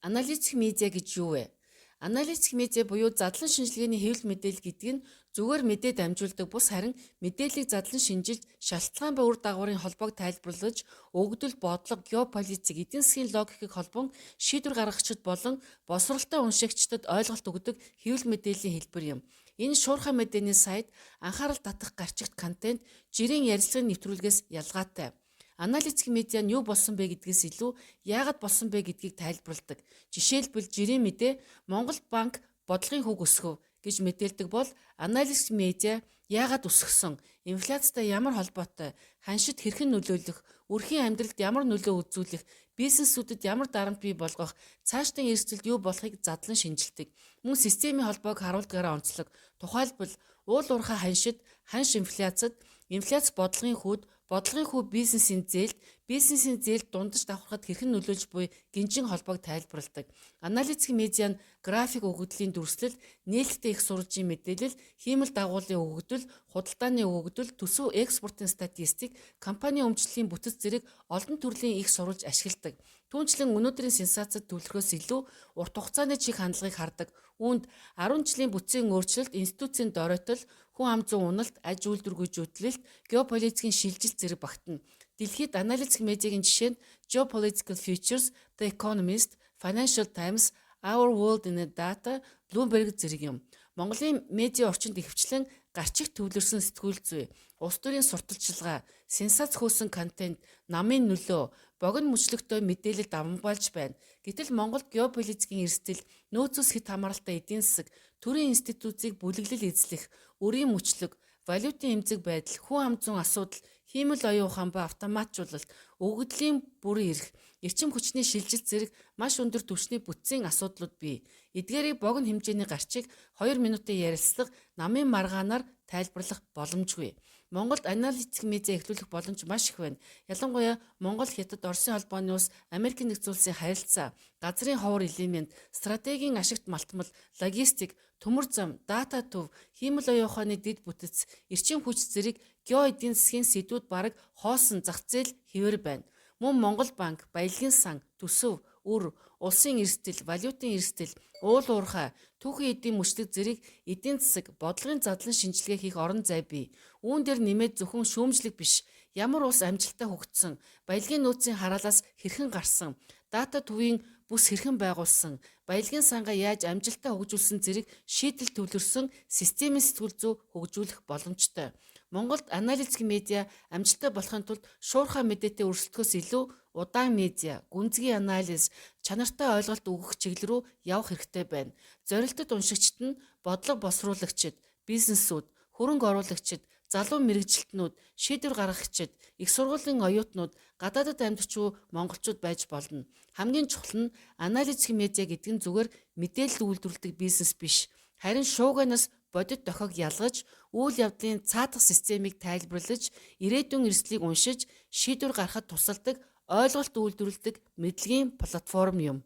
Аналитик медиа гэж юу вэ? Аналитик медиа буюу задлан шинжилгээний хэвлэл мэдээлэл гэдэг нь зүгээр мэдээ дамжуулдаг бус харин мэдээллийг задлан шинжилж шалтгаан ба үр дагаврын холбоог тайлбарлаж өгөгдөл бодлого геополитик эдийн засгийн логикийг холбон шийдвэр гаргагчид болон босралтай уншигчдад ойлголт өгдөг хэвлэл мэдээллийн хэлбэр юм. Энэ шуурхай мэдээний сайт анхаарал татах гарчигт контент жирийн ярилцлагын нэвтрүүлгээс ялгаатай. Аналитик медиа нь юу болсон бэ гэдгээс илүү яагаад болсон бэ гэдгийг тайлбарладаг. Жишээлбэл жирийн мэдээ Монгол банк бодлогын хүүг өсгөв гэж мэдээлдэг бол аналитик медиа яагаад өсгсөн, инфляцтай ямар холбоотой, ханшид хэрхэн нөлөөлөх, өрхийн амьдралд ямар нөлөө үзүүлэх, бизнесүүдэд ямар дарамт бий болгох, цаашдын эрсдэлд юу болохыг задлан шинжилдэг. Мөн системийн холбоог харуулдгаараа онцлог. Тухайлбал уул уурхай ханшид, ханш инфляцид, инфляц бодлогын хүүд, бодлогын хүү бизнесийн зээлд дундаж давхархад хэрхэн нөлөөлж буй гинжин холбоог тайлбарладаг. Аналитик медиа нь график өгөгдлийн дүрслэл, нээлттэй их сурвалжийн мэдээлэл, хиймэл дагуулын өгөгдөл, худалдааны өгөгдөл, төсөв экспортын статистик, компани өмчлөлийн бүтэц зэрэг олон төрлийн их сурвалж ашигладаг. Түүнчлэн өнөөдрийн сенсацид төвлөрөхөөс илүү урт хугацааны чиг хандлагыг хардаг. Үүнд 10 жилийн бүтцийн өөрчлөлт, институцийн доройтол, хүн ам зүйн уналт, аж үйлдвэргүй жүйтлэлт, геополитикийн шилжилт зэрэг багтана. Дэлхийд аналитик медиагийн жишээ нь Geopolitical Futures, The Economist, Financial Times, Our World in Data, Bloomberg зэрэг юм. Монголын медиа орчинд ихэвчлэн гарчигт төвлөрсөн сэтгүүл зүй, улс төрийн сурталчилгаа, сенсац хөөсөн контент, намын нөлөө, богино мөчлөгтэй мэдээлэл давамгаалж байна. Гэтэл Монголд геополитикийн эрсдэл, нөөцөөс хэд хамааралтай эдийн засаг, төрийн институцийг бүлэглэл эзлэх, өрийн мөчлөг, валютын эмзэг байдал, хүн ам зүйн асуудал, хиймэл оюун ухаан ба автоматжуулалт, өгөгдлийн бүрэн эрх, эрчим хүчний шилжилт зэрэг маш өндөр түвшний бүтцийн асуудлууд бий. Эдгээрийг богино хэмжээний гарчиг 2 минутын ярилцлага намын маргаанаар тайлбарлах боломжгүй. Монголд аналитик медиа эхлүүлэх боломж маш их байна. Ялангуяа Монгол, Хятад, Оросын холбооны улс, Америкийн нэгдсэн улсын харилцаа, газрын ховор элемент, стратегийн ашигт малтмал, логистик, төмөр зам, дата төв, хиймэл оюун ухааны дэд бүтэц, эрчим хүч зэрэг гео эдийн засгийн сэдвүүд бараг хоосон зах зээл хэвээр байна. Мөн Монгол банк, баялагын сан, төсөв, үр, улсын эрсдэл, валютын эрсдэл, уул уурхай, түүхийн эдийн мөчлөг зэрэг эдийн засаг, бодлогын задлан шинжилгээ хийх орон зай бий. Үүн дээр нэмээд зөвхөн шүүмжлэг биш, ямар улс амжилттай хөгжсөн, баялагын нөөцийн хараалаас хэрхэн гарсан, дата төвийн бүс хэрхэн байгуулсан, баялагын сангаа яаж амжилттай хөгжүүлсэн зэрэг шийдэл төвлөрсөн системийн сэтгүүл зүй хөгжүүлэх боломжтой. Монголд аналитик медиа амжилттай болохын тулд шуурхай мэдээтэй өрсөлдөхөөс илүү удаан медиа, гүнзгий анализ, чанартай ойлголт өгөх чиглэл рүү явах хэрэгтэй байна. Зорилттой уншигчид нь бодлого босруулагчид, бизнесүүд, хөрөнгө оруулагчид, залуу мэрэгжилтнүүд, шийдвэр гаргагчид, их сургуулийн оюутнууд, гадаадд амьдарч буй монголчууд байж болно. Хамгийн чухал нь аналитик медиа гэдэг нь зүгээр мэдээлэл үйлдвэрлэдэг бизнес биш. Харин шуугианаас бодит дохиог ялгаж, үйл явдлын цаадах системийг тайлбарлаж, ирээдүйн эрсдлийг уншиж, шийдвэр гаргахад тусалдаг ойлголт үйлдвэрлэдэг мэдлэгийн платформ юм.